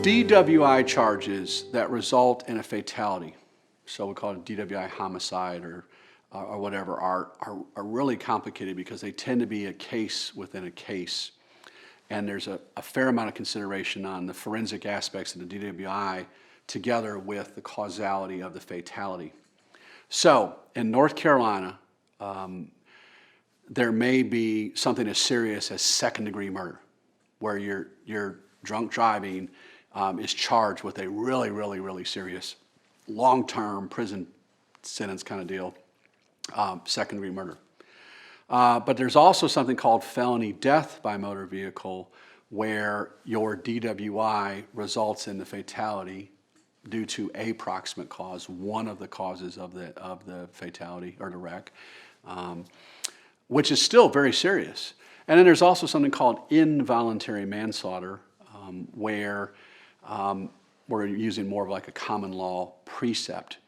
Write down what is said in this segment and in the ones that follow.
DWI charges that result in a fatality, so we call it DWI homicide or whatever, are really complicated because they tend to be a case within a case. And there's a fair amount of consideration on the forensic aspects of the DWI together with the causality of the fatality. So in North Carolina, there may be something as serious as second-degree murder, where your drunk driving is charged with a really serious long-term prison sentence kind of deal, second-degree murder. But there's also something called felony death by motor vehicle, where your DWI results in the fatality due to a proximate cause, one of the causes of the fatality or the wreck, which is still very serious. And then there's also something called involuntary manslaughter, where we're using more of like a common law precept.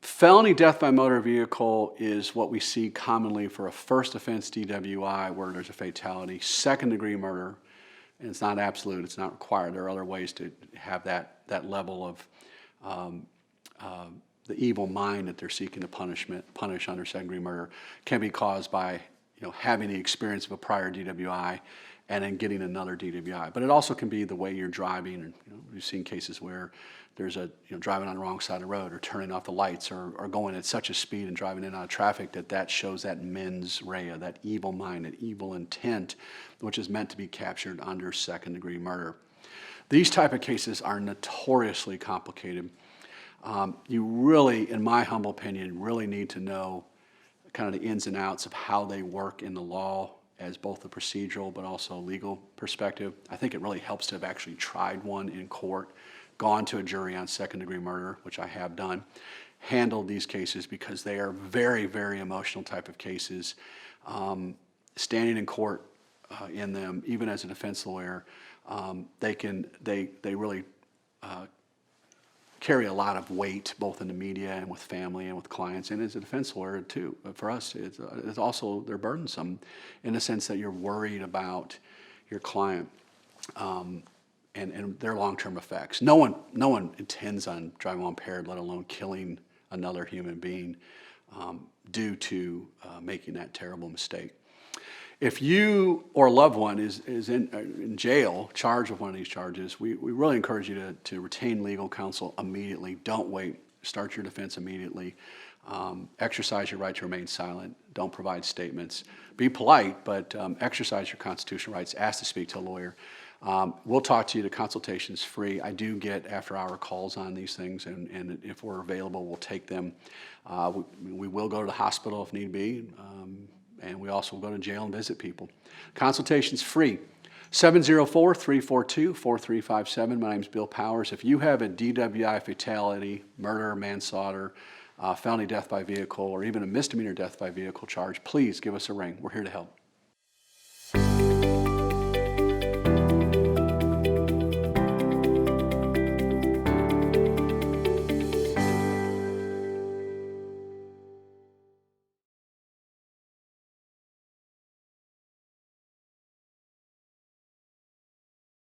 Felony death by motor vehicle is what we see commonly for a first offense DWI where there's a fatality. Second degree murder, and it's not absolute, it's not required. There are other ways to have that level of the evil mind that they're seeking to punish under second degree murder can be caused by having the experience of a prior DWI and then getting another DWI. But it also can be the way you're driving. And, we've seen cases where there's driving on the wrong side of the road or turning off the lights or going at such a speed and driving in and out of traffic that shows that mens rea, that evil mind, that evil intent, which is meant to be captured under second degree murder. These type of cases are notoriously complicated. You really, in my humble opinion, really need to know kind of the ins and outs of how they work in the law as both a procedural but also a legal perspective. I think it really helps to have actually tried one in court, gone to a jury on second degree murder, which I have done, handled these cases because they are very emotional type of cases. Standing in court in them, even as a defense lawyer, they really carry a lot of weight both in the media and with family and with clients, and as a defense lawyer too. For us, it's also, they're burdensome in the sense that you're worried about your client and their long-term effects. No one intends on driving while impaired, let alone killing another human being due to making that terrible mistake. If you or a loved one is in jail, charged with one of these charges, we really encourage you to retain legal counsel immediately. Don't wait. Start your defense immediately. Exercise your right to remain silent. Don't provide statements. Be polite, but exercise your constitutional rights. Ask to speak to a lawyer. We'll talk to you. The consultation's free. I do get after-hour calls on these things, and if we're available, we'll take them. We will go to the hospital if need be. And we also go to jail and visit people. Consultation's free. 704-342-4357. My name's Bill Powers. If you have a DWI fatality, murder, manslaughter, felony death by vehicle, or even a misdemeanor death by vehicle charge, please give us a ring. We're here to help.